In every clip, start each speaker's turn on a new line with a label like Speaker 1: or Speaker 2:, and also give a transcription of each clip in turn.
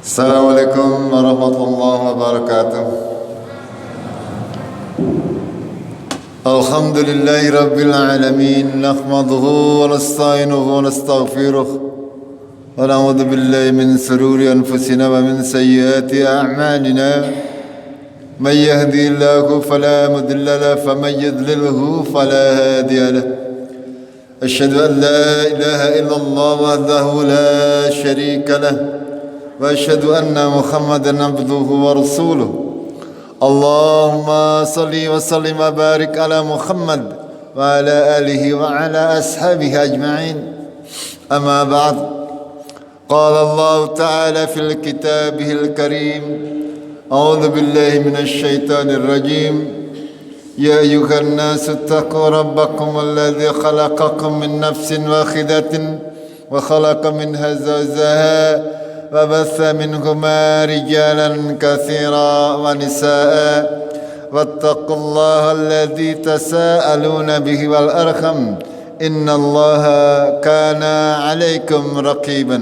Speaker 1: Assalamualaikum warahmatullahi wabarakatuh. Alhamdulillahi rabbil alamin. Nahmaduhu wa nasta'inuhu wa nastaghfiruh. Wa na'udzu billahi min shururi anfusina wa min sayyiati a'malina. Man yahdihillahu fala mudilla lahu wa man yudlilhu fala hadiya lahu. Asyhadu an la ilaha illallah wahdahu la syarika lahu. وأشهد أن محمدا عبده ورسوله اللهم صل وسلم وبارك على محمد وعلى آله وعلى أصحابه أجمعين أما بعد قال الله تعالى في كتابه الكريم أعوذ بالله من الشيطان الرجيم يا أيها الناس اتقوا ربكم الذي خلقكم من نفس واحدة وخلق منها زوجها وبث منهما رجالا كثيرا ونساء واتقوا الله الذي تساءلون به والأرحم إن الله كان عليكم رقيبا.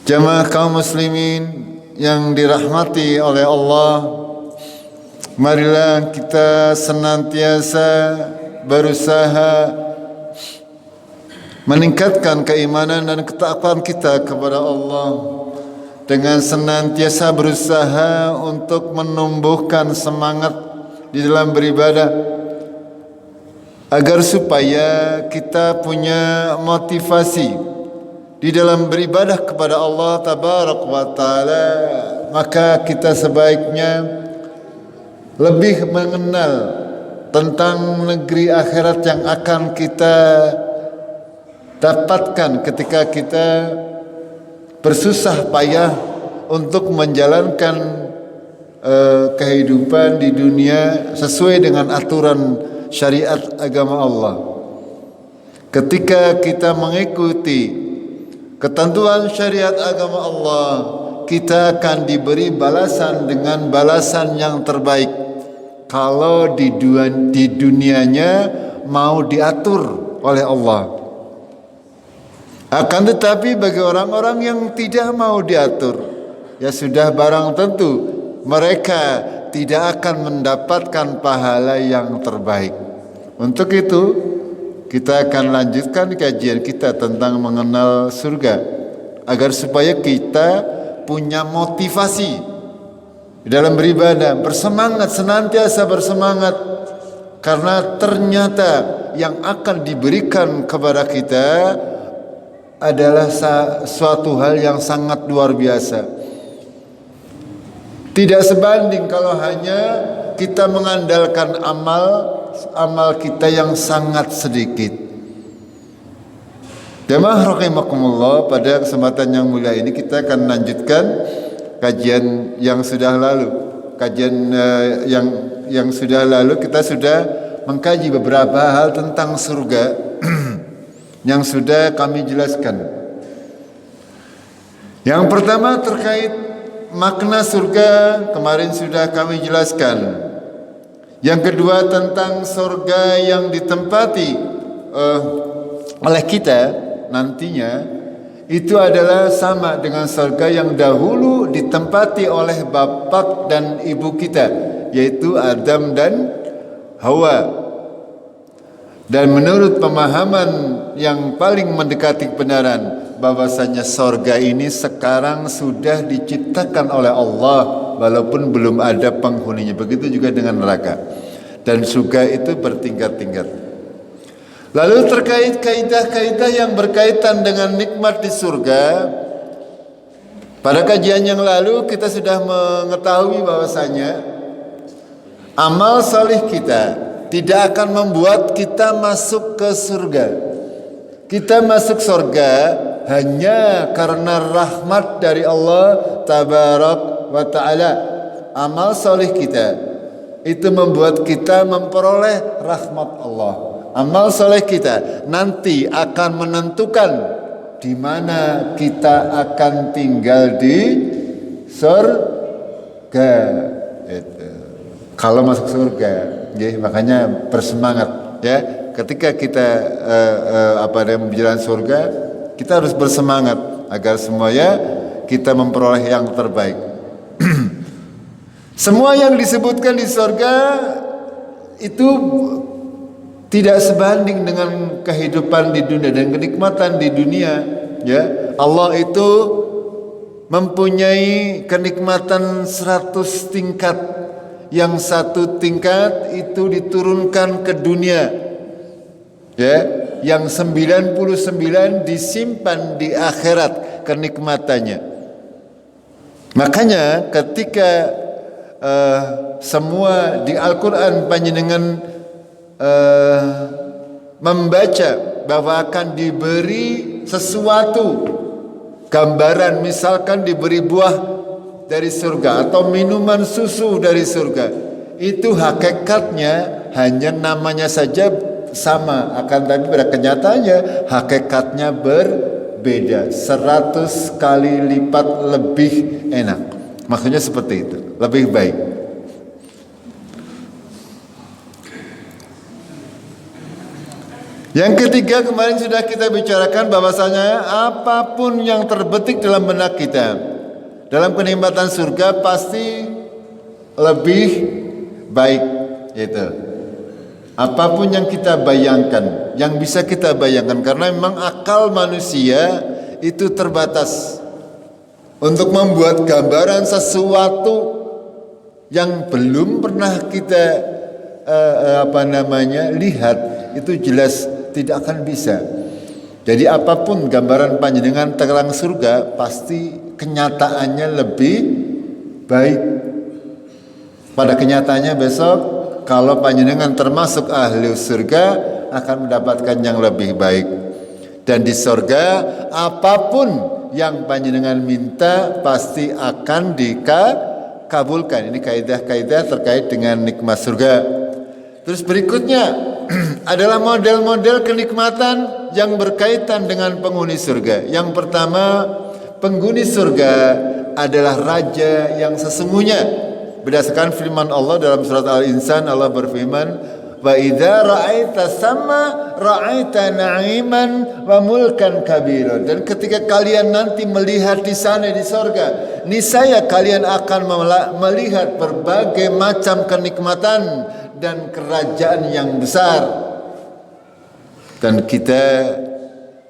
Speaker 1: Jamaah kaum muslimin yang dirahmati oleh Allah, marilah kita senantiasa berusaha meningkatkan keimanan dan ketakwaan kita kepada Allah dengan senantiasa berusaha untuk menumbuhkan semangat di dalam beribadah agar supaya kita punya motivasi di dalam beribadah kepada Allah tabarak wa taala. Maka kita sebaiknya lebih mengenal tentang negeri akhirat yang akan kita dapatkan ketika kita bersusah payah untuk menjalankan kehidupan di dunia sesuai dengan aturan syariat agama Allah. Ketika kita mengikuti ketentuan syariat agama Allah, kita akan diberi balasan dengan balasan yang terbaik. Kalau di dunianya mau diatur oleh Allah. Akan tetapi bagi orang-orang yang tidak mau diatur, ya sudah barang tentu mereka tidak akan mendapatkan pahala yang terbaik. Untuk itu kita akan lanjutkan kajian kita tentang mengenal surga agar supaya kita punya motivasi dalam beribadah, bersemangat, senantiasa bersemangat, karena ternyata yang akan diberikan kepada kita adalah suatu hal yang sangat luar biasa. Tidak sebanding kalau hanya kita mengandalkan amal kita yang sangat sedikit. Jamaah rahimakumullah, pada kesempatan yang mulia ini kita akan lanjutkan kajian yang sudah lalu. Kajian yang sudah lalu kita sudah mengkaji beberapa hal tentang surga yang sudah kami jelaskan. Yang pertama terkait makna surga, kemarin sudah kami jelaskan. Yang kedua tentang surga yang ditempati oleh kita nantinya, itu adalah sama dengan surga yang dahulu ditempati oleh bapak dan ibu kita, yaitu Adam dan Hawa. Dan menurut pemahaman yang paling mendekati kebenaran, bahwasanya sorga ini sekarang sudah diciptakan oleh Allah walaupun belum ada penghuninya. Begitu juga dengan neraka. Dan surga itu bertingkat-tingkat. Lalu terkait kaidah-kaidah yang berkaitan dengan nikmat di surga, pada kajian yang lalu kita sudah mengetahui bahwasanya amal salih kita tidak akan membuat kita masuk ke surga. Kita masuk surga hanya karena rahmat dari Allah tabarak wa ta'ala. Amal soleh kita itu membuat kita memperoleh rahmat Allah. Amal soleh kita nanti akan menentukan di mana kita akan tinggal di surga. Kalau masuk surga. Makanya bersemangat ya. Ketika kita berjalan surga, kita harus bersemangat agar semuanya kita memperoleh yang terbaik. Semua yang disebutkan di surga itu tidak sebanding dengan kehidupan di dunia dan kenikmatan di dunia, ya. Allah itu mempunyai kenikmatan 100 tingkat. Yang satu tingkat itu diturunkan ke dunia, ya. Yang 99 disimpan di akhirat kenikmatannya. Makanya ketika semua di Al-Quran panjenengan membaca bahwa akan diberi sesuatu, gambaran misalkan diberi buah dari surga atau minuman susu dari surga, itu hakikatnya hanya namanya saja sama, akan tapi pada kenyataannya hakikatnya berbeda, 100 kali lipat lebih enak. Maksudnya seperti itu, lebih baik. Yang ketiga, kemarin sudah kita bicarakan bahwasanya apapun yang terbetik dalam benak kita dalam kenikmatan surga pasti lebih baik. Itu apapun yang kita bayangkan, yang bisa kita bayangkan, karena memang akal manusia itu terbatas untuk membuat gambaran sesuatu yang belum pernah kita lihat, itu jelas tidak akan bisa. Jadi apapun gambaran panjenengan tentang surga pasti kenyataannya lebih baik. Pada kenyataannya besok kalau panjenengan termasuk ahli surga akan mendapatkan yang lebih baik. Dan di surga apapun yang panjenengan minta pasti akan dikabulkan. Ini kaidah-kaidah terkait dengan nikmat surga. Terus berikutnya adalah model-model kenikmatan yang berkaitan dengan penghuni surga. Yang pertama, penghuni surga adalah raja yang sesungguhnya. Berdasarkan firman Allah dalam surat Al-Insan, Allah berfirman, "Wa idza ra'aita sama ra'aita na'iman wa mulkan kabira." Dan ketika kalian nanti melihat di sana di surga, niscaya kalian akan melihat berbagai macam kenikmatan dan kerajaan yang besar. Dan kita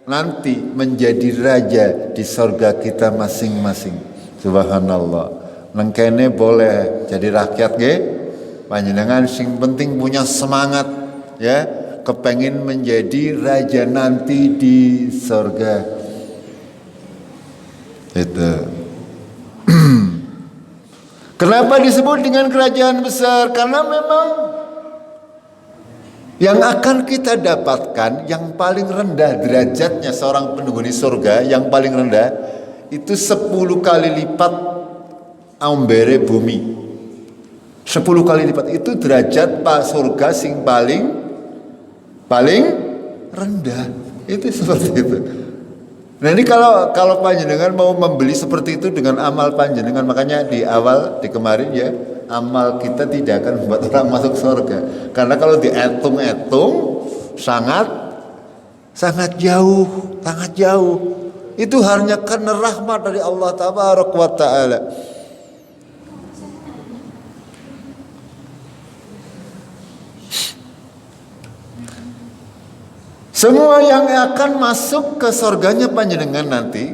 Speaker 1: nanti menjadi raja di surga kita masing-masing. Subhanallah. Nengkene boleh jadi rakyat nggih. Panjenengan sing penting punya semangat, ya, kepengin menjadi raja nanti di surga. Itu. Kenapa disebut dengan kerajaan besar? Karena memang yang akan kita dapatkan yang paling rendah derajatnya seorang penghuni surga, yang paling rendah itu 10 kali lipat ambere bumi. 10 kali lipat itu derajat surga sing paling rendah. Itu seperti itu. Nah ini kalau panjenengan mau membeli seperti itu dengan amal panjenengan, makanya di awal di kemarin ya, amal kita tidak akan membuat orang masuk surga. Karena kalau dihitung-hitung sangat jauh. Itu hanya karena rahmat dari Allah Tabaraka wa Ta'ala. Semua yang akan masuk ke surganya panjenengan nanti,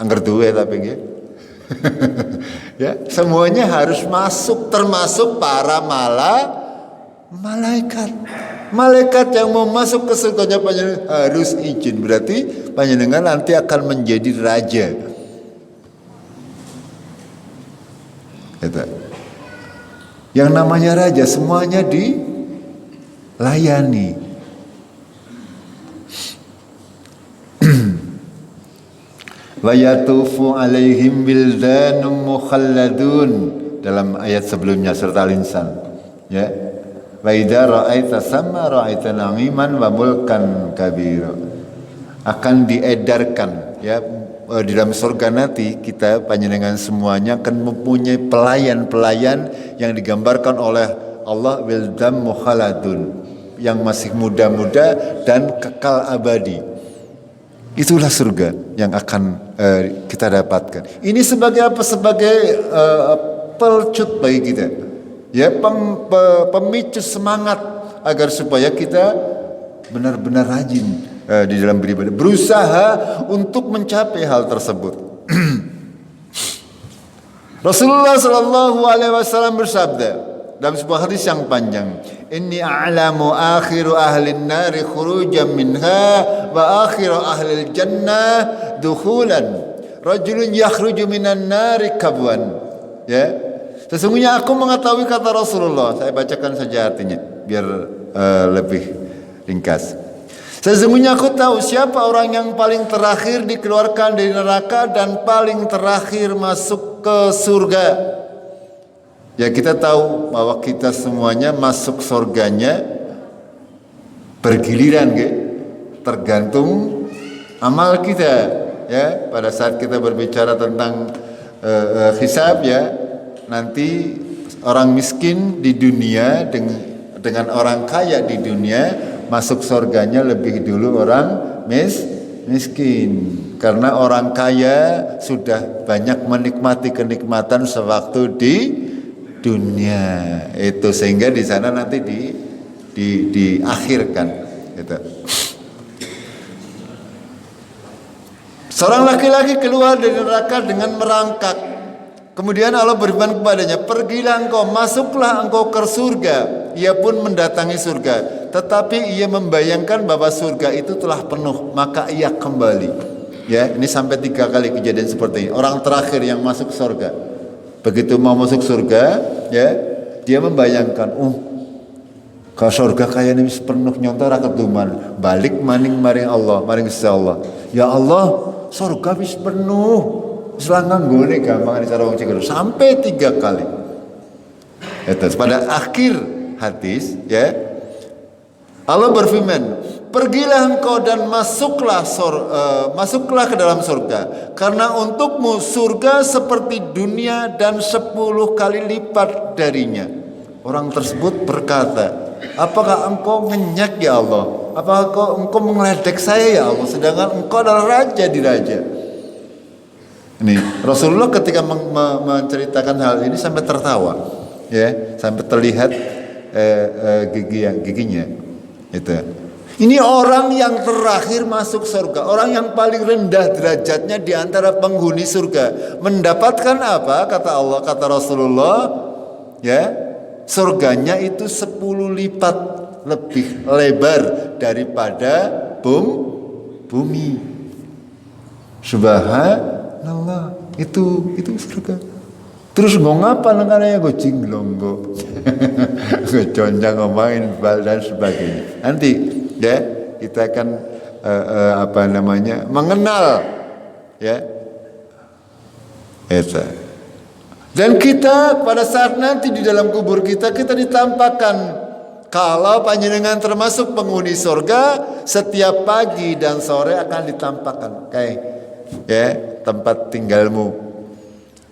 Speaker 1: angger duwe tapi nggih. Ya, semuanya harus masuk, termasuk para malaikat. Malaikat yang mau masuk ke surganya panjenengan harus izin, berarti panjenengan nanti akan menjadi raja. Gitu. Yang namanya raja semuanya dilayani. Wa yatufu alaihim bildanum mukhalladun dalam ayat sebelumnya surat Al-Insan, ya. Wa idza ra'aita samma ra'aita na'iman wa mulkan kabira. Akan diedarkan, ya, di dalam surga nanti kita panjenengan semuanya akan mempunyai pelayan-pelayan yang digambarkan oleh Allah wildan mukhalladun, yang masih muda-muda dan kekal abadi. Itulah surga yang akan kita dapatkan. Ini sebagai apa? Sebagai pelcut bagi kita, ya, pemicu semangat agar supaya kita benar-benar rajin di dalam beribadah, berusaha untuk mencapai hal tersebut. Rasulullah Shallallahu Alaihi Wasallam bersabda dalam sebuah hadis yang panjang, Inni a'lamu akhiru ahli nari khurujan minha wa akhiru ahli jannah dukhulan rajulun yakhruju minan nari kabwan. Ya, sesungguhnya aku mengetahui, kata Rasulullah. Saya bacakan saja artinya biar lebih ringkas. Sesungguhnya aku tahu siapa orang yang paling terakhir dikeluarkan dari neraka dan paling terakhir masuk ke surga. Ya, kita tahu bahwa kita semuanya masuk surganya bergiliran, tergantung amal kita. Ya, pada saat kita berbicara tentang hisab, ya, nanti orang miskin di dunia dengan orang kaya di dunia masuk surganya lebih dulu orang miskin, karena orang kaya sudah banyak menikmati kenikmatan sewaktu di dunia itu, sehingga di sana nanti diakhirkan gitu. Seorang laki-laki keluar dari neraka dengan merangkak. Kemudian Allah berfirman kepadanya, pergilah engkau, masuklah engkau ke surga. Ia pun mendatangi surga, tetapi ia membayangkan bahwa surga itu telah penuh, maka ia kembali. Ya, ini sampai 3 kali kejadian seperti ini. Orang terakhir yang masuk surga, begitu mau masuk surga, ya, dia membayangkan, ke surga kayak ini penuh, nyontor ketuman, balik maning maring Allah, maring Allah. Ya Allah, surga wis penuh. Selangkang gue gampang di cara wong cikgu sampai 3 kali. Itu pada akhir hadis, ya, Allah berfirman, pergilah engkau dan masuklah ke dalam surga, karena untukmu surga seperti dunia dan 10 kali lipat darinya. Orang tersebut berkata, apakah engkau ngenyak ya Allah? Apakah engkau mengeledek saya ya Allah? Sedangkan engkau adalah raja di raja. Ini Rasulullah ketika menceritakan hal ini sampai tertawa, ya, sampai terlihat giginya. Itu. Ini orang yang terakhir masuk surga, orang yang paling rendah derajatnya di antara penghuni surga. Mendapatkan apa? Kata Allah, kata Rasulullah, ya, surganya itu 10 lipat lebih lebar daripada bumi. Subhanallah, itu surga. Terus ngapa nengkananya gue cinglonggo, gue conjang ngomongin bal dan sebagainya. Nanti, ya, kita akan mengenal, ya, itu. Dan kita pada saat nanti di dalam kubur kita ditampakkan. Kalau panjenengan termasuk penghuni surga, setiap pagi dan sore akan ditampakkan kayak, ya, tempat tinggalmu.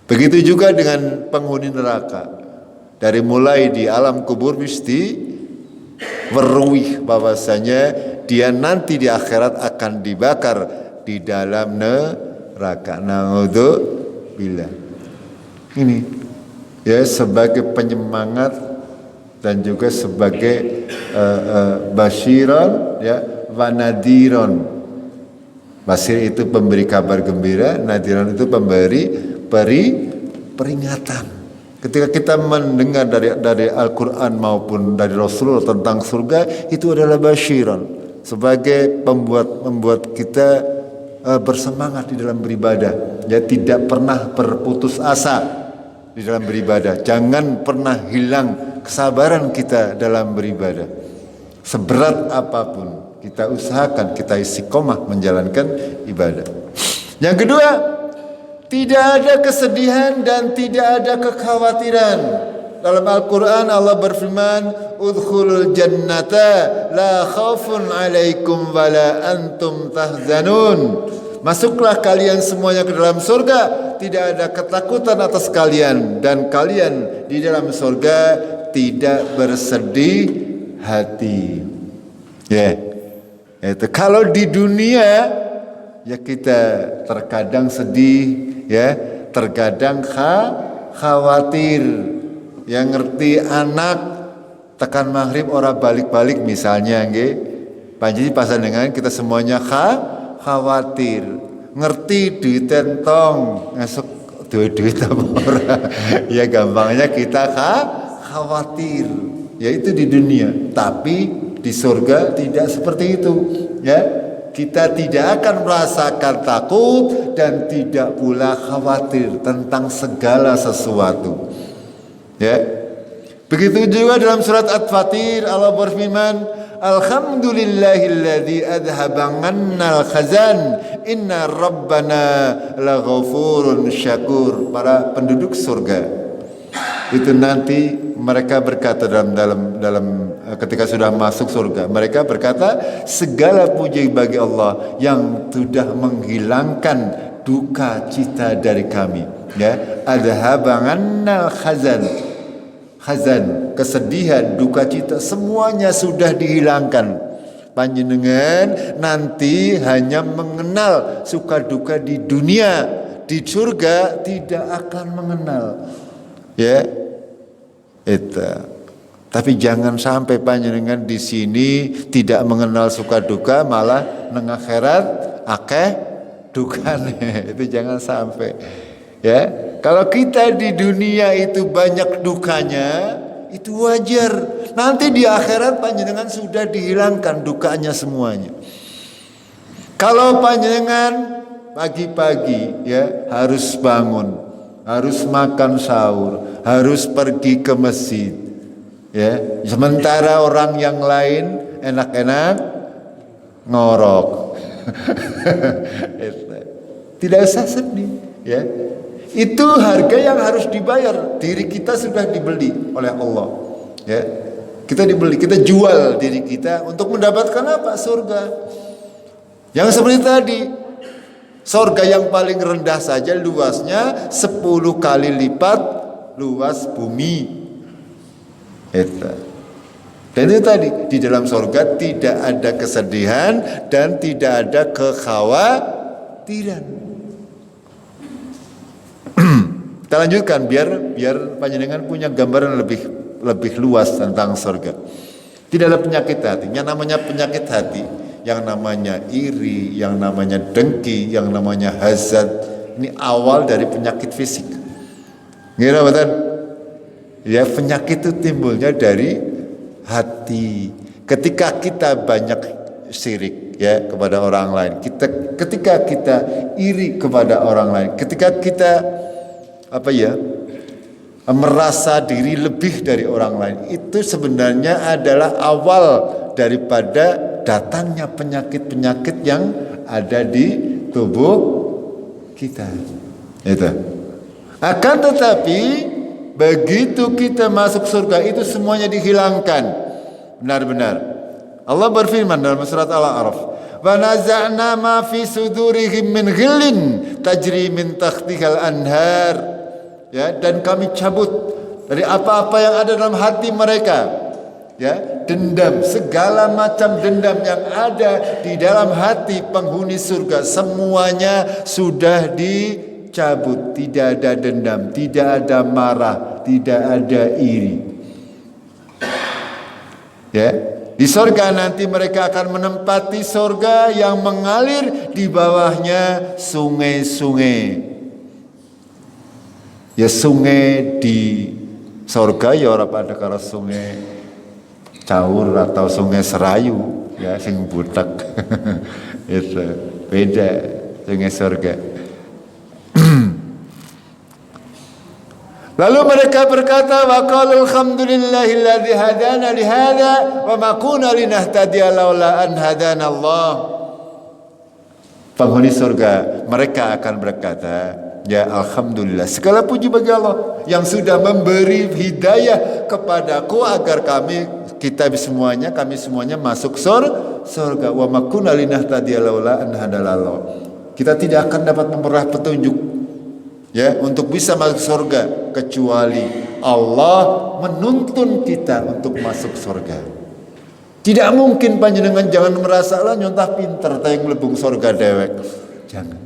Speaker 1: Begitu juga dengan penghuni neraka. Dari mulai di alam kubur mesti weruh bahwasanya dia nanti di akhirat akan dibakar di dalam neraka. Naudzubillah. Ini, ya, sebagai penyemangat dan juga sebagai basyiron, ya, wa nadiron. Basyir itu pemberi kabar gembira, nadiron itu pemberi peringatan. Ketika kita mendengar dari Al-Quran maupun dari Rasulullah tentang surga, itu adalah basyiron, sebagai membuat kita bersemangat di dalam beribadah, ya, tidak pernah berputus asa di dalam beribadah. Jangan pernah hilang kesabaran kita dalam beribadah. Seberat apapun kita usahakan, kita istiqomah menjalankan ibadah. Yang kedua, tidak ada kesedihan dan tidak ada kekhawatiran. Dalam Al-Quran Allah berfirman, udkhulul jannata la khaufun alaikum wa la antum tahzanun. Masuklah kalian semuanya ke dalam surga, tidak ada ketakutan atas kalian, dan kalian di dalam surga tidak bersedih hati. Ya, itu kalau di dunia ya kita terkadang sedih, ya, terkadang khawatir. Yang ngerti anak tekan maghrib ora balik-balik misalnya, nggih. Panjenengan pasangan kita semuanya khawatir. Ngerti duit entong, ngasuk duit apa ora. Ya gampangnya kita khawatir. Ya itu di dunia, tapi di surga tidak seperti itu, ya. Kita tidak akan merasakan takut dan tidak pula khawatir tentang segala sesuatu. Ya. Begitu juga dalam surat At-Fatir Allah berfirman, Alhamdulillahilladzi adhaba 'annal khazan inna rabbana laghafurun syakur. Para penduduk surga itu nanti mereka berkata dalam ketika sudah masuk surga, mereka berkata, segala puji bagi Allah yang sudah menghilangkan duka cita dari kami, ya. Adhaba 'annal khazan, kesedihan, duka cita, semuanya sudah dihilangkan. Panjenengan nanti hanya mengenal suka duka di dunia, di surga tidak akan mengenal, ya. Itu. Tapi jangan sampai panjenengan di sini tidak mengenal suka duka, malah nang akhirat akeh dukane. Itu jangan sampai. Ya, kalau kita di dunia itu banyak dukanya, itu wajar. Nanti di akhirat panjenengan sudah dihilangkan dukanya semuanya. Kalau panjenengan pagi-pagi, ya, harus bangun, harus makan sahur, harus pergi ke masjid, ya. Sementara orang yang lain enak-enak ngorok. Tidak usah sedih, ya. Itu harga yang harus dibayar. Diri kita sudah dibeli oleh Allah, ya. Kita dibeli, kita jual diri kita untuk mendapatkan apa? Surga. Yang seperti tadi, surga yang paling rendah saja luasnya 10 kali lipat luas bumi. Itu. Dan itu tadi, di dalam surga tidak ada kesedihan dan tidak ada kekhawatiran. Kita lanjutkan biar panjenengan punya gambaran lebih luas tentang surga. Tidak ada penyakit hati. Yang namanya penyakit hati, yang namanya iri, yang namanya dengki, yang namanya hasad, ini awal dari penyakit fisik. Ngira betul? Ya, penyakit itu timbulnya dari hati. Ketika kita banyak syirik, ya, kepada orang lain, ketika kita iri kepada orang lain, ketika kita merasa diri lebih dari orang lain, itu sebenarnya adalah awal daripada datangnya penyakit-penyakit yang ada di tubuh kita. Itu. Akan tetapi begitu kita masuk surga itu semuanya dihilangkan. Benar-benar. Allah berfirman dalam surat Al-A'raf, "Wa naza'na ma fi sudurihim min ghillin tajri min tahtihal anhar." Ya, dan kami cabut dari apa-apa yang ada dalam hati mereka, ya, dendam, segala macam dendam yang ada di dalam hati penghuni surga semuanya sudah dicabut. Tidak ada dendam, tidak ada marah, tidak ada iri. Ya, di surga nanti mereka akan menempati surga yang mengalir di bawahnya sungai-sungai. Ya, sungai di surga ya ora pada karo sungai caur atau sungai serayu, ya, sing butek. Itu beda sungai surga. Lalu mereka berkata, wa qalu alhamdulillahilladzi hadana li hadza wa ma kunna linahtadiya laula an hadana Allah. Penghuni surga mereka akan berkata, ya, alhamdulillah, segala puji bagi Allah yang sudah memberi hidayah kepadaku agar kami semuanya masuk surga. Wa ma kunna linahtadiya laula an hadana Allah. Kita tidak akan dapat memperoleh petunjuk, ya, untuk bisa masuk surga kecuali Allah menuntun kita untuk masuk surga. Tidak mungkin panjenengan jangan merasa lah nyontah pinter tayang melebung surga dewek. Jangan.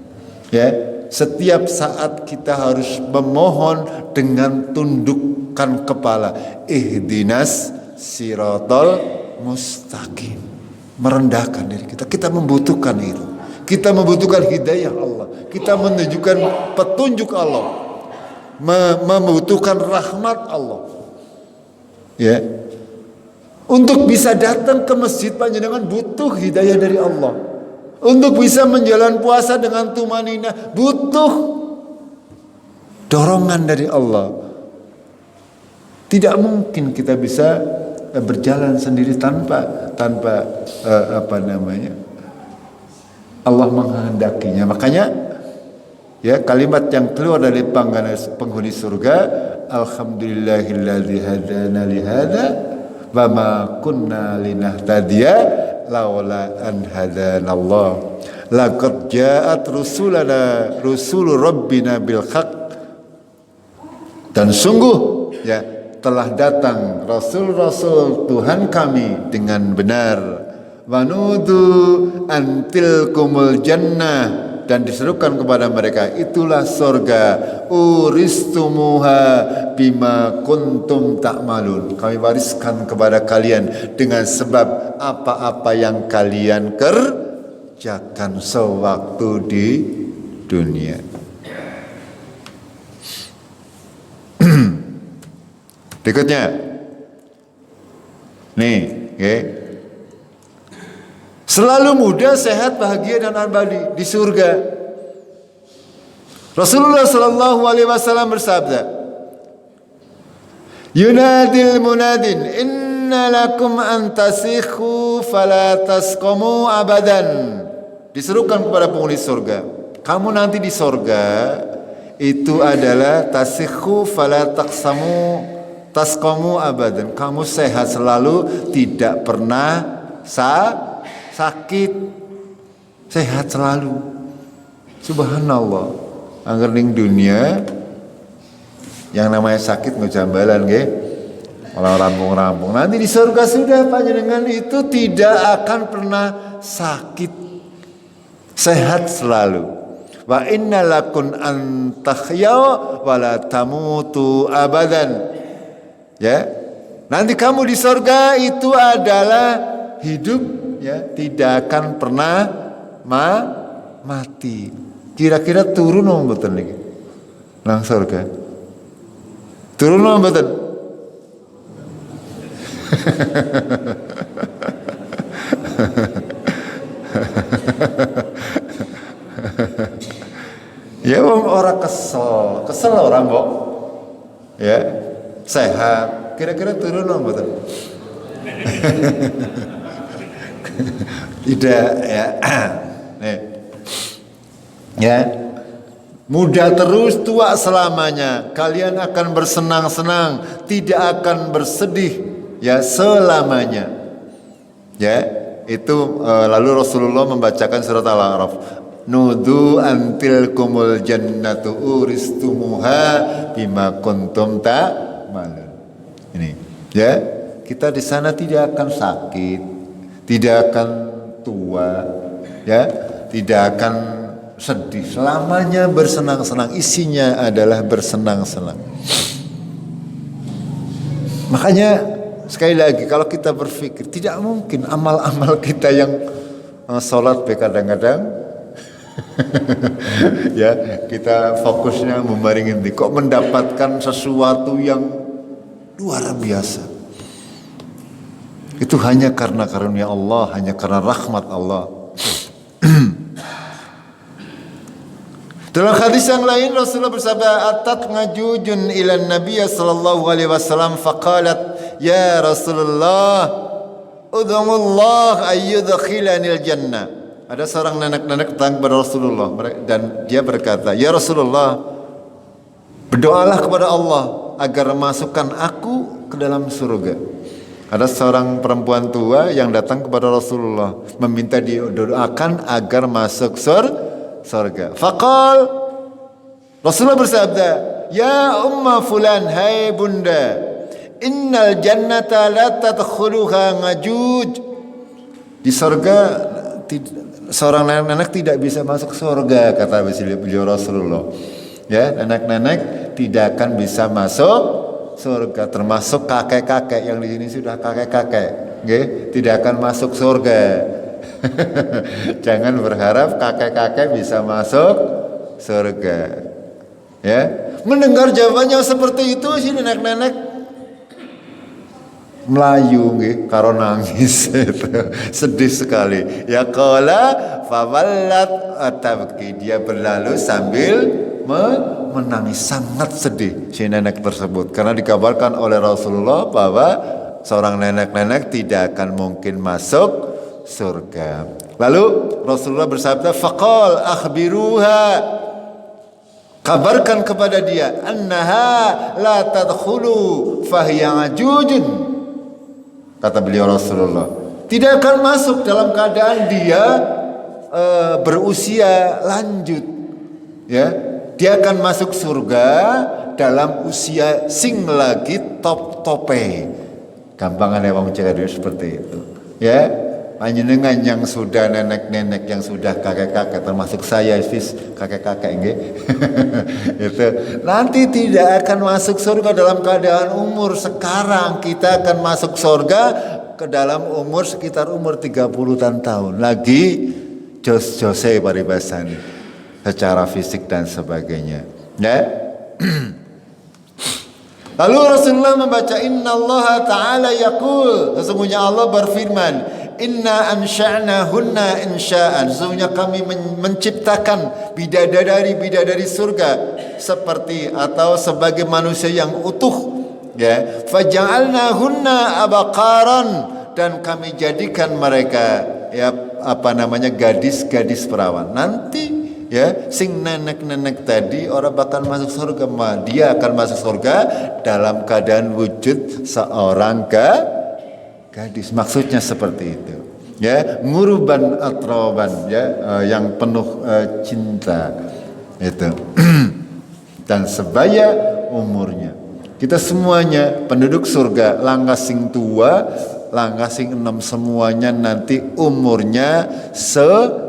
Speaker 1: Ya, setiap saat kita harus memohon dengan tundukkan kepala. Ihdinas siratal mustaqim. Merendahkan diri kita. Kita membutuhkan itu. Kita membutuhkan hidayah Allah. Kita menunjukkan petunjuk Allah. Membutuhkan rahmat Allah. Ya. Untuk bisa datang ke masjid panjenengan butuh hidayah dari Allah. Untuk bisa menjalan puasa dengan tumanina butuh dorongan dari Allah. Tidak mungkin kita bisa berjalan sendiri tanpa Allah menghendakinya. Makanya ya kalimat yang keluar dari penghuni surga, alhamdulillahilladzi hadana li hadza wa ma kunna linahtadiya laula an hadanallah. Laqad ja'at rusul rabbina bil haqq. Dan sungguh ya telah datang rasul-rasul Tuhan kami dengan benar. Wanudu antil kumul jannah, dan diserukan kepada mereka, itulah surga, uristumuha bima kuntum ta'malun, kami wariskan kepada kalian dengan sebab apa-apa yang kalian kerjakan sewaktu di dunia. Berikutnya nih, okay. Selalu muda, sehat, bahagia dan abadi di surga. Rasulullah sallallahu alaihi wasallam bersabda, Yunadil munadin, inna lakum an tasikhu fala tasqamu abadan. Diserukan kepada penghuni surga, kamu nanti di surga itu adalah tasikhu fala tasqamu abadan. Kamu sehat selalu, tidak pernah sakit, sehat selalu. Subhanallah. Angger ning dunia yang namanya sakit ngejambalan nggih. Malah rampung-rampung. Nanti di surga sudah panjenengan itu tidak akan pernah sakit. Sehat selalu. Wa innalakum an tahyaw wa la tamutu abadan. Ya. Nanti kamu di surga itu adalah hidup, ya, tidak akan pernah mati. Kira-kira turun mboten niki nang surga? Turun mboten? Ya orang kesel orang mbok. Ya, sehat. Kira-kira turun mboten? Tidak, ya. Nih. Ya. Muda terus, tua selamanya. Kalian akan bersenang-senang, tidak akan bersedih, ya, selamanya. Ya, itu lalu Rasulullah membacakan surat Al-A'raf. Nudu antil kumul jannatu uristumuha bima kuntum ta'malun. Ini, ya. Kita di sana tidak akan sakit, tidak akan tua, ya, tidak akan sedih. Selamanya bersenang-senang, isinya adalah bersenang-senang. Makanya sekali lagi, kalau kita berpikir tidak mungkin amal-amal kita yang sholat kadang-kadang ya kita fokusnya memaringin, kok mendapatkan sesuatu yang luar biasa. Itu hanya karena karunia Allah, hanya karena rahmat Allah. Dalam hadis yang lain Rasulullah bersabda, atat ngajujun ilan Nabiy sallallahu alaihi wasallam faqalat, ya Rasulullah, ud'ullah ayyudkhilanil jannah. Ada seorang nenek-nenek datang kepada Rasulullah dan dia berkata, ya Rasulullah, berdoalah kepada Allah agar masukkan aku ke dalam surga. Ada seorang perempuan tua yang datang kepada Rasulullah meminta didoakan agar masuk surga. Faqal, Rasulullah bersabda, ya umma fulan, hai bunda, innal jannata la tadkhuluha ngajuj. Di surga seorang nenek-nenek tidak bisa masuk surga, kata beliau Rasulullah. Ya, nenek-nenek tidak akan bisa masuk surga, termasuk kakek-kakek yang di sini sudah kakek-kakek, tidak akan masuk surga. Jangan berharap kakek-kakek bisa masuk surga. Ya, mendengar jawabannya seperti itu si nenek-nenek melayu karo nangis itu sedih sekali. Ya qala fawallat atabki, dia berlalu sambil menangis, sangat sedih si nenek tersebut karena dikabarkan oleh Rasulullah bahwa seorang nenek-nenek tidak akan mungkin masuk surga. Lalu Rasulullah bersabda, faqal akhbiruha, kabarkan kepada dia, annaha la tadkhulu fahiya ajujun. Kata beliau Rasulullah, tidak akan masuk dalam keadaan dia berusia lanjut. Ya, dia akan masuk surga dalam usia sing lagi top-tope. Gampangan wong Jawa seperti itu. Ya, panjenengan yang sudah nenek-nenek, yang sudah kakek-kakek, termasuk saya kakek-kakek itu nanti tidak akan masuk surga dalam keadaan umur sekarang. Kita akan masuk surga ke dalam umur sekitar umur 30-an tahun lagi, jos-jose paribasan secara fisik dan sebagainya. Ya. Lalu Rasulullah membaca, innallaha ta'ala yaqul, sesungguhnya Allah berfirman, inna ansha'nahunna insha'an, sesungguhnya kami menciptakan bidadari surga seperti atau sebagai manusia yang utuh, ya, faja'alnahunna abaqaran, dan kami jadikan mereka ya gadis-gadis perawan. Nanti ya sing nenek-nenek tadi orang bakal masuk surga, dia akan masuk surga dalam keadaan wujud seorang gadis, maksudnya seperti itu. Ya, nguruban atroban, ya, yang penuh cinta itu. Dan sebaya umurnya. Kita semuanya penduduk surga, langkah sing tua, langkah sing enam, semuanya nanti umurnya sebaya.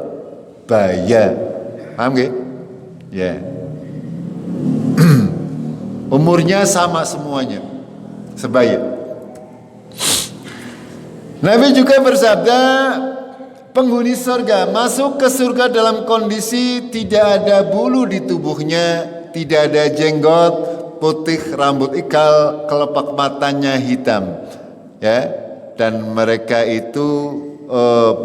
Speaker 1: Paham gak? Ya. Umurnya sama semuanya, sebaya. Nabi juga bersabda, penghuni surga masuk ke surga dalam kondisi tidak ada bulu di tubuhnya, tidak ada jenggot putih, rambut ikal, kelopak matanya hitam, ya. Dan mereka itu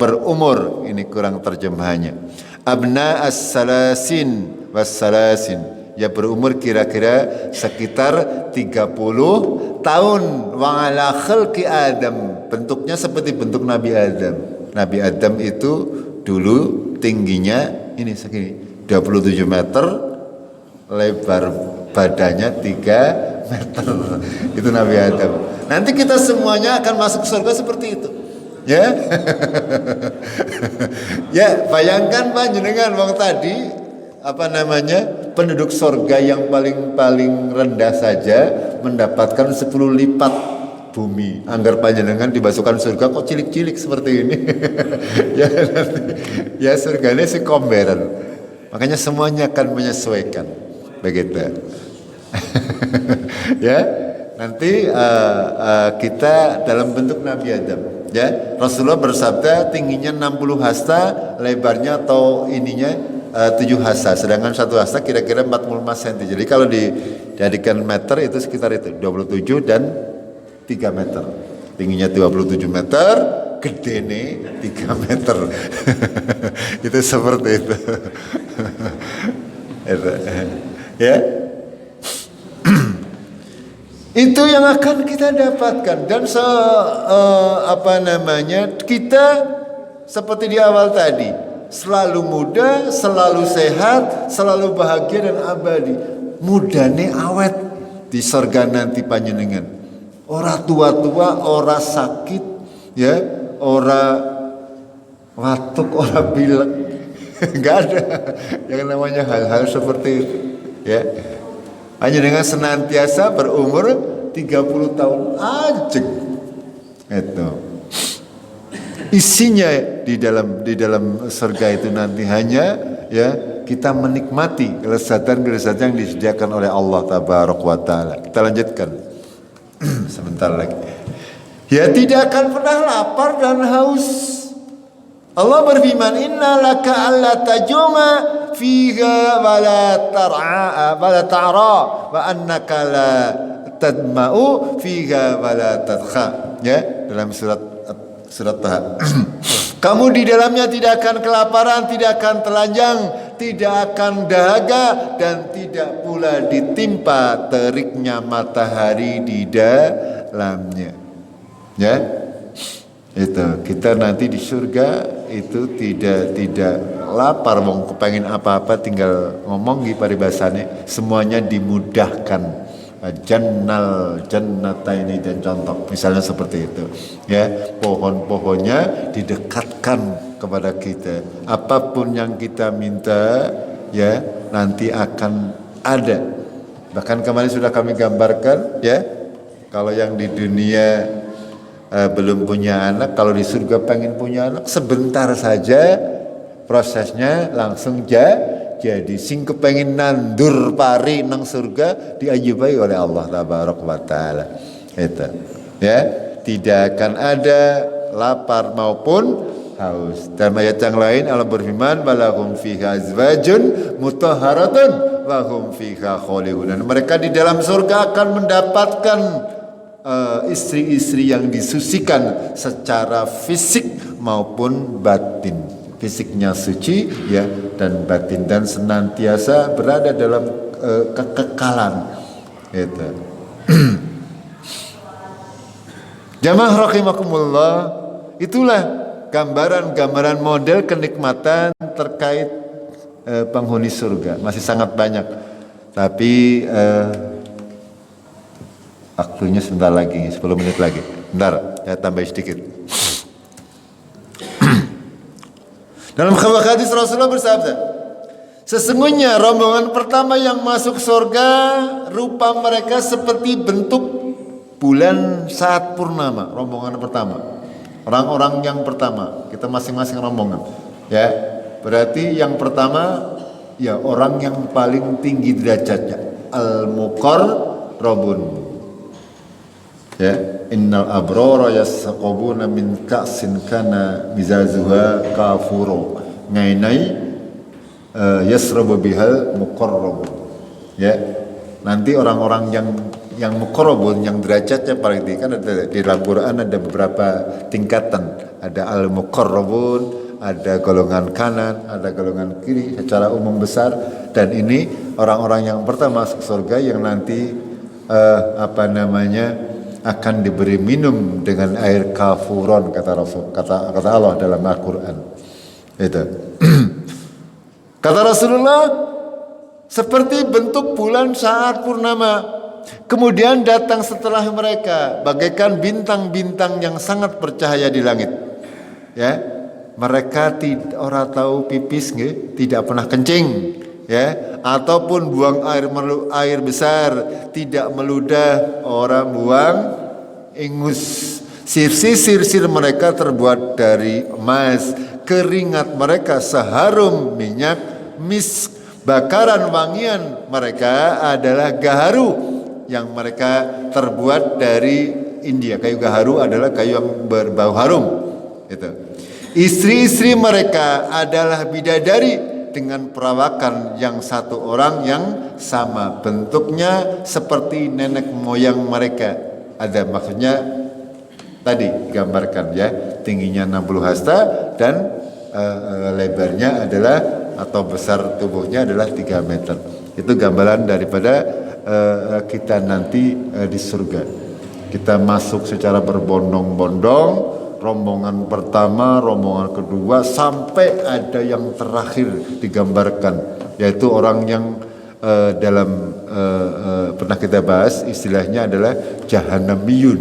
Speaker 1: berumur, ini kurang terjemahannya, abna as-salasin was-salasin, ya berumur kira-kira sekitar 30 tahun. Wa ala khalqi Adam, bentuknya seperti bentuk Nabi Adam. Nabi Adam itu dulu tingginya ini segini, 27 meter, lebar badannya 3 meter. Itu Nabi Adam. Nanti kita semuanya akan masuk surga seperti itu. Ya. Ya, bayangkan panjenengan wong tadi penduduk surga yang paling rendah saja mendapatkan 10 lipat bumi. Anggar panjenengan dimasukkan surga kok cilik-cilik seperti ini. Ya nanti, ya surganya si komberan. Makanya semuanya akan menyesuaikan. Begitu. Ya, nanti kita dalam bentuk Nabi Adam. Ya, Rasulullah bersabda tingginya 60 hasta, lebarnya atau ininya 7 hasta, sedangkan 1 hasta kira-kira 45 cm. Jadi kalau dijadikan meter itu sekitar itu 27 dan 3 meter. Tingginya 27 meter, gede nih 3 meter. Itu seperti itu. Ya. Itu yang akan kita dapatkan. Dan kita seperti di awal tadi, selalu muda, selalu sehat, selalu bahagia dan abadi. Mudane awet di surga nanti panjenengan. Ora tua-tua, ora sakit, ya, ora watuk, ora bilek. Enggak ada yang namanya hal-hal seperti itu, ya. Panjenengan senantiasa berumur 30 tahun aja. Itu isinya di dalam surga itu nanti hanya ya kita menikmati kelezatan-kelezatan yang disediakan oleh Allah Tabaraka wa Ta'ala. Kita lanjutkan sebentar lagi. Ya tidak akan pernah lapar dan haus. Allah berfirman, Inna laka alla tajuma fiha wa la tar'a wa la ta'ra wa annaka la tadma'u fiha wa la tadkha. Ya, dalam surat Taha. Kamu di dalamnya tidak akan kelaparan, tidak akan telanjang, tidak akan dahaga, dan tidak pula ditimpa teriknya matahari di dalamnya. Ya, itu kita nanti di surga itu tidak lapar, mau kepengen apa-apa tinggal ngomong di paribasannya, semuanya dimudahkan. Jannataini dan contoh misalnya seperti itu ya, pohon-pohonnya didekatkan kepada kita, apapun yang kita minta ya nanti akan ada. Bahkan kemarin sudah kami gambarkan ya, kalau yang di dunia belum punya anak, kalau di surga pengen punya anak sebentar saja prosesnya langsung jadi sing kepengin nandur pari nang surga diajubai oleh Allah Tabaraka wa Ta'ala. Itu ya, tidak akan ada lapar maupun haus. Dalam ayat yang lain Allah berfirman, walahum fiha azwajun mutahharatun wa hum fiha khalidun. Dan mereka di dalam surga akan mendapatkan istri-istri yang disucikan secara fisik maupun batin. Fisiknya suci ya, dan batin, dan senantiasa berada dalam kekekalan itu. Jamaah rahimakumullah, itulah gambaran-gambaran model kenikmatan terkait penghuni surga. Masih sangat banyak, tapi waktunya sebentar lagi, 10 menit lagi. Bentar, saya tambah sedikit. Dalam hadis Rasulullah bersabda, sesungguhnya rombongan pertama yang masuk surga rupa mereka seperti bentuk bulan saat purnama. Rombongan pertama, orang-orang yang pertama, kita masing-masing rombongan ya. Berarti yang pertama ya orang yang paling tinggi derajatnya, al-muqarrabun ya. Innal abrara yasqabuna min ka'sin kana mizazuha kafuro ngainai yasrabu bihal muqarrabun ya. Nanti orang-orang yang muqarrabun, yang derajatnya paling tinggi, kan ada di dalam Quran ada beberapa tingkatan, ada al muqarrabun, ada golongan kanan, ada golongan kiri secara umum besar, dan ini orang-orang yang pertama masuk surga yang nanti akan diberi minum dengan air kafuron, kata Allah dalam Al-Quran. Itu. Kata Rasulullah, seperti bentuk bulan saat purnama. Kemudian datang setelah mereka bagaikan bintang-bintang yang sangat bercahaya di langit. Ya, mereka orang tahu pipis nggih, tidak pernah kencing. Ya, ataupun buang air besar, tidak meludah, orang buang ingus. Sisir mereka terbuat dari emas, keringat mereka seharum minyak misk, bakaran wangian mereka adalah gaharu yang mereka terbuat dari India. Kayu gaharu adalah kayu yang berbau harum. Itu. Istri-istri mereka adalah bidadari dengan perawakan yang satu orang yang sama, bentuknya seperti nenek moyang mereka. Ada maksudnya tadi gambarkan ya, tingginya 60 hasta dan lebarnya adalah atau besar tubuhnya adalah 3 meter. Itu gambaran daripada kita nanti di surga. Kita masuk secara berbondong-bondong, rombongan pertama, rombongan kedua, sampai ada yang terakhir digambarkan, yaitu orang yang dalam pernah kita bahas istilahnya adalah jahanamiyun.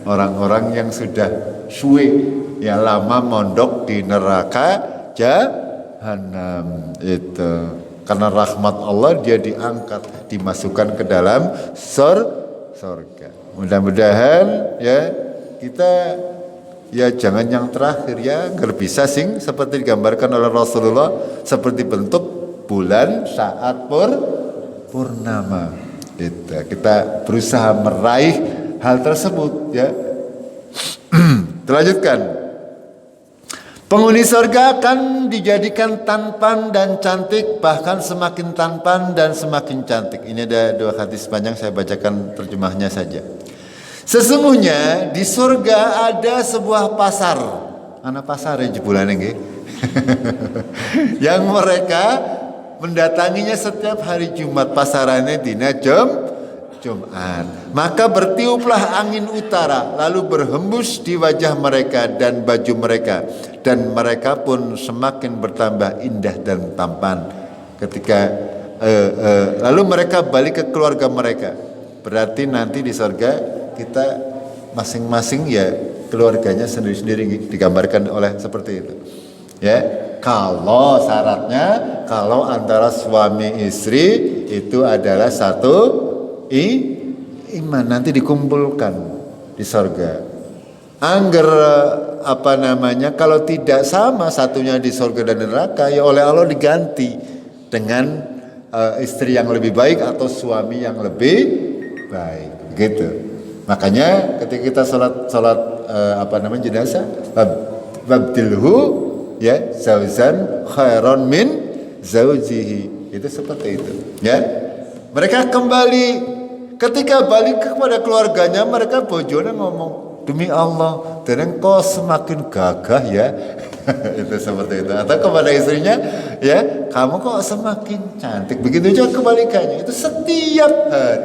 Speaker 1: Orang-orang yang sudah suwe ya, lama mondok di neraka jahanam itu. Karena rahmat Allah dia diangkat, dimasukkan ke dalam surga. Mudah-mudahan ya kita ya jangan yang terakhir ya, agar bisa sing seperti digambarkan oleh Rasulullah, seperti bentuk bulan saat purnama. Kita berusaha meraih hal tersebut ya. Terlanjutkan. Penghuni surga akan dijadikan tampan dan cantik, bahkan semakin tampan dan semakin cantik. Ini ada 2 hadis panjang, saya bacakan terjemahnya saja. Sesungguhnya di surga ada sebuah pasar. Ana pasar ya jebulan nggih. Yang mereka mendatanginya setiap hari Jumat, pasarannya dina Jumat. Maka bertiuplah angin utara, lalu berhembus di wajah mereka dan baju mereka, dan mereka pun semakin bertambah indah dan tampan. Ketika lalu mereka balik ke keluarga mereka. Berarti nanti di surga kita masing-masing ya keluarganya sendiri-sendiri, digambarkan oleh seperti itu. Ya, kalau syaratnya kalau antara suami istri itu adalah satu iman, nanti dikumpulkan di surga. Angger kalau tidak sama, satunya di surga dan neraka, ya oleh Allah diganti dengan istri yang lebih baik atau suami yang lebih baik, gitu. Makanya ketika kita sholat jenazah, wabdilhu ya zauzan khairon min zaujihi, itu seperti itu ya. Mereka kembali, ketika balik kepada keluarganya, mereka bojone ngomong, demi Allah, dan engkau semakin gagah ya. Itu seperti itu. Atau kepada istrinya, ya kamu kok semakin cantik. Begitu juga kebalikannya. Itu setiap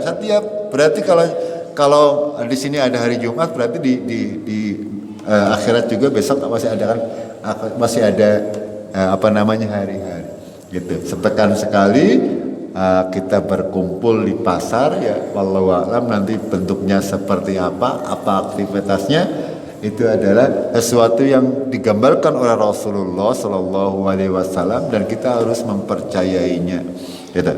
Speaker 1: hari, berarti kalau di sini ada hari Jumat, berarti di akhirat juga besok masih ada kan, masih ada hari-hari. Gitu. Sepekan sekali kita berkumpul di pasar ya, wallahu a'lam nanti bentuknya seperti apa aktivitasnya, itu adalah sesuatu yang digambarkan oleh Rasulullah Shallallahu Alaihi Wasallam dan kita harus mempercayainya. Gitu.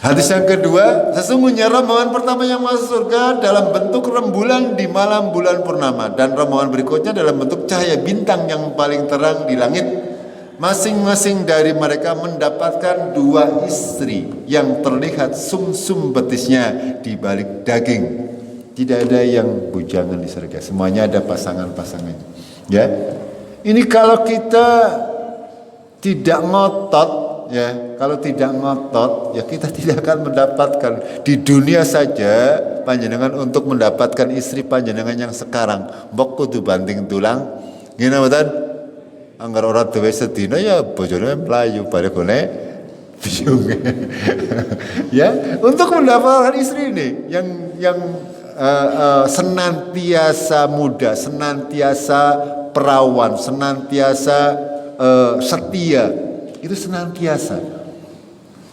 Speaker 1: Hadis yang kedua, sesungguhnya rombongan pertama yang masuk surga dalam bentuk rembulan di malam bulan purnama, dan rombongan berikutnya dalam bentuk cahaya bintang yang paling terang di langit. Masing-masing dari mereka mendapatkan 2 istri yang terlihat sumsum betisnya di balik daging. Tidak ada yang bujangan di surga, semuanya ada pasangan-pasangannya. Ya, ini kalau kita tidak ngotot, ya, ya kita tidak akan mendapatkan di dunia saja panjenengan untuk mendapatkan istri panjenengan yang sekarang. Mbok kudu banting tulang, ngene mboten? Anggar ora duwe sedina ya bojone mlayu baregone biung. Ya, untuk mendapatkan istri ini yang senantiasa muda, senantiasa perawan, senantiasa setia, itu senantiasa.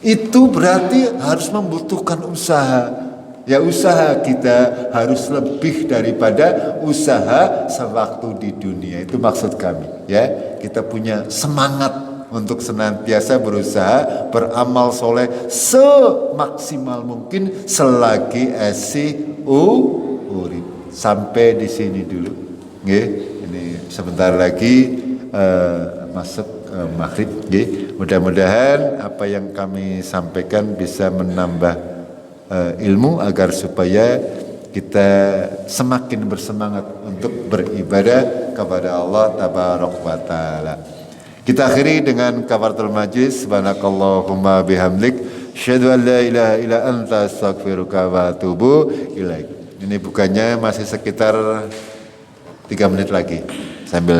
Speaker 1: Itu berarti harus membutuhkan usaha. Ya, usaha kita harus lebih daripada usaha sewaktu di dunia. Itu maksud kami, ya. Kita punya semangat untuk senantiasa berusaha beramal soleh semaksimal mungkin selagi urip. Sampai di sini dulu. Nggih, ini sebentar lagi masuk maghrib. Nggih. Mudah-mudahan apa yang kami sampaikan bisa menambah ilmu agar supaya kita semakin bersemangat untuk beribadah kepada Allah Tabaraka wa Ta'ala. Kita akhiri dengan kafaratul majlis. Subhanakallahumma bihamdik, asyhadu an la ilaha illa anta, astaghfiruka wa atubu ilaik. Ini bukannya masih sekitar 3 menit lagi sambil